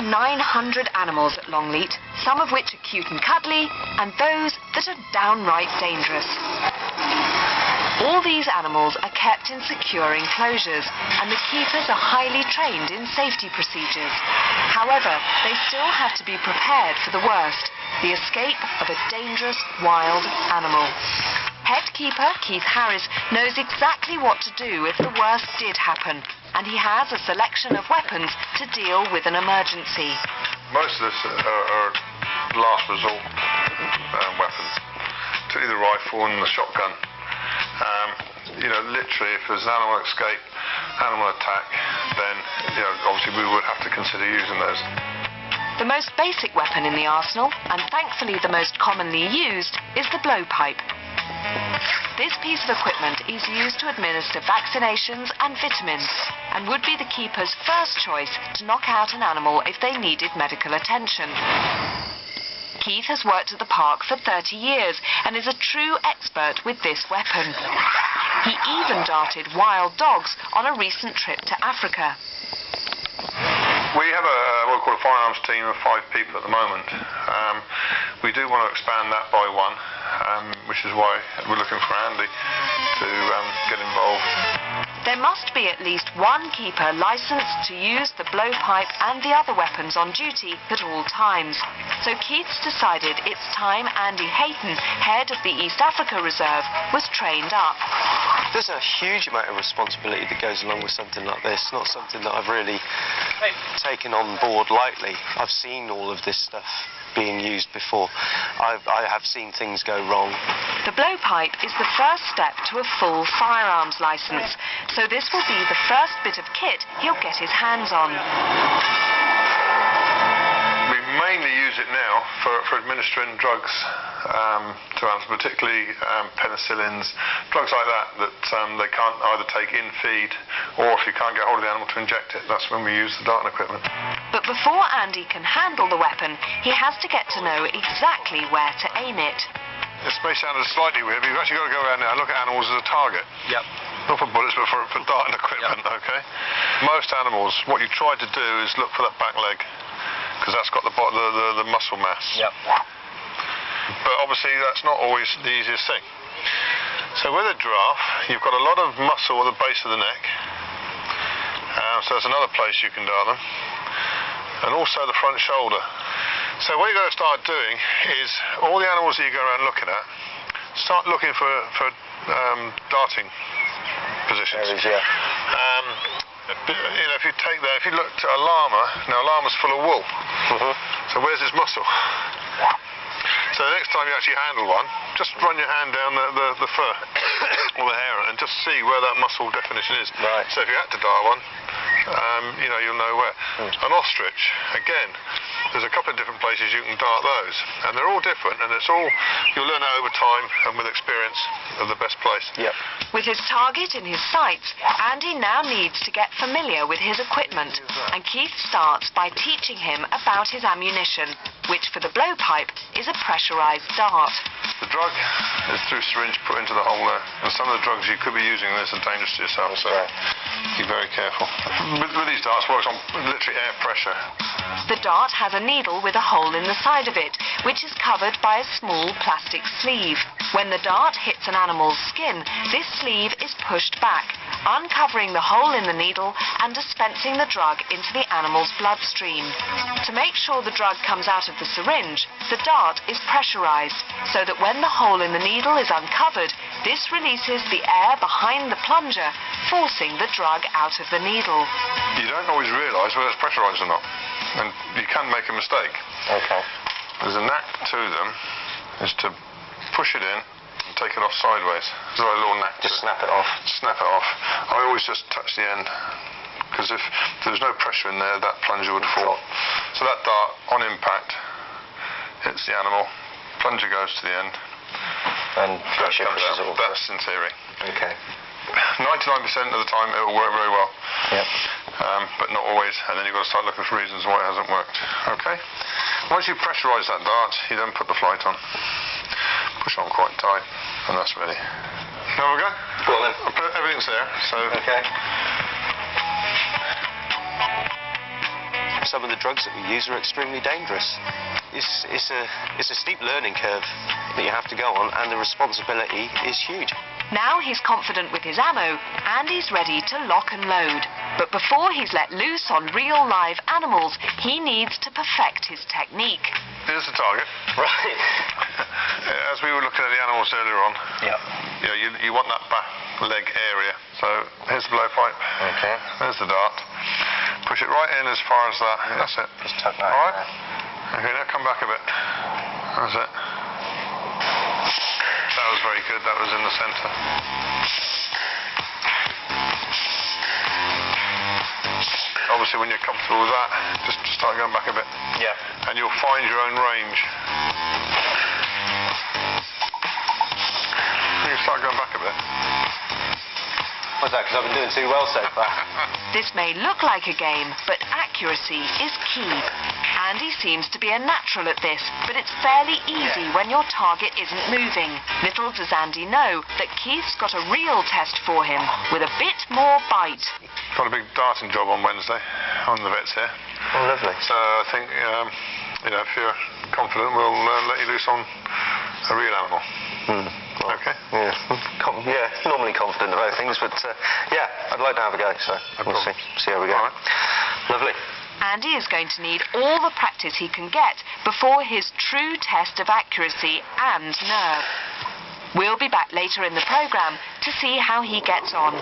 than 900 animals at Longleat, some of which are cute and cuddly, and those that are downright dangerous. All these animals are kept in secure enclosures, and the keepers are highly trained in safety procedures. However, they still have to be prepared for the worst, the escape of a dangerous wild animal. Head keeper Keith Harris knows exactly what to do if the worst did happen, and he has a selection of weapons to deal with an emergency. Most of this are last resort weapons, particularly the rifle and the shotgun. You know, literally, if there's an animal escape, animal attack, then obviously we would have to consider using those. The most basic weapon in the arsenal, and thankfully the most commonly used, is the blowpipe. This piece of equipment is used to administer vaccinations and vitamins, and would be the keeper's first choice to knock out an animal if they needed medical attention. Keith has worked at the park for 30 years and is a true expert with this weapon. He even darted wild dogs on a recent trip to Africa. We have what we call a firearms team of 5 people at the moment. We do want to expand that by 1, which is why we're looking for Andy to get involved. There must be at least 1 keeper licensed to use the blowpipe and the other weapons on duty at all times. So Keith's decided it's time Andy Hayton, head of the East Africa Reserve, was trained up. There's a huge amount of responsibility that goes along with something like this. Not something that I've really taken on board lightly. I've seen all of this stuff being used before. I have seen things go wrong. The blowpipe is the first step to a full firearms licence, so this will be the first bit of kit he'll get his hands on. We mainly use it now for administering drugs to animals, particularly penicillins, drugs like that they can't either take in feed, or if you can't get hold of the animal to inject it, that's when we use the darting equipment. But before Andy can handle the weapon, he has to get to know exactly where to aim it. This may sound slightly weird, but you've actually got to go around now and look at animals as a target. Yep. Not for bullets, but for darting equipment, yep. Okay? Most animals, what you try to do is look for that back leg, because that's got the muscle mass. Yep. But obviously that's not always the easiest thing. So with a giraffe, you've got a lot of muscle at the base of the neck, so that's another place you can dart them, and also the front shoulder. So what you've got to start doing is, all the animals that you go around looking at, start looking for darting positions. There is, yeah. If you looked at a llama, now a llama's full of wool. So where's its muscle? So the next time you actually handle one, just run your hand down the fur or the hair and just see where that muscle definition is. Right. So if you had to dart one, you'll know where. An ostrich, again, there's a couple of different places you can dart those, and they're all different, and you'll learn that over time and with experience of the best place. Yep. With his target in his sights, Andy now needs to get familiar with his equipment, and Keith starts by teaching him about his ammunition, which for the blowpipe is a pressurised dart. The drug is through syringe put into the hole there, and some of the drugs you could be using in this are dangerous to yourself, so be very careful. With these darts, it works on literally air pressure. The dart has a needle with a hole in the side of it, which is covered by a small plastic sleeve. When the dart hits an animal's skin, this sleeve is pushed back, uncovering the hole in the needle and dispensing the drug into the animal's bloodstream. To make sure the drug comes out of the syringe, the dart is pressurized, so that when the hole in the needle is uncovered, this releases the air behind the plunger, forcing the drug out of the needle. You don't always realise whether it's pressurised or not, and you can make a mistake. Okay. There's a knack to them, is to push it in and take it off sideways. There's a little knack. Just snap it off. Snap it off. I always just touch the end, because if there was no pressure in there, that plunger would fall. So that dart, on impact, hits the animal, plunger goes to the end, and pressure pushes it all. That's in theory. Okay. 99% of the time it will work very well. Yep. But not always, and then you've got to start looking for reasons why it hasn't worked. Okay? Once you pressurise that dart, you then put the flight on. Push on quite tight, and that's ready. Now we go? Go on then. Everything's there, so... Okay. some of the drugs that we use are extremely dangerous. It's a steep learning curve that you have to go on, and the responsibility is huge. Now he's confident with his ammo and he's ready to lock and load. But before he's let loose on real live animals, he needs to perfect his technique. Here's the target. Right. As we were looking at the animals earlier on, you want that back leg area. So here's the blowpipe. Okay. There's the dart. Push it right in as far as that. That's it. Just tuck that. All right. Okay, now come back a bit. That's it. That was very good. That was in the centre. Obviously, when you're comfortable with that, just start going back a bit. Yeah. And you'll find your own range. You can start going back a bit. What's that? Because I've been doing too well so far. This may look like a game, but accuracy is key. Andy seems to be a natural at this, but it's fairly easy when your target isn't moving. Little does Andy know that Keith's got a real test for him, with a bit more bite. Got a big darting job on Wednesday, on the vets here. Oh, lovely. So I think, if you're confident, we'll let you loose on a real animal. Well, okay? Yeah, normally confident about things, but yeah, I'd like to have a go, so we'll see how we go. All right. Lovely. Andy is going to need all the practice he can get before his true test of accuracy and nerve. We'll be back later in the programme to see how he gets on.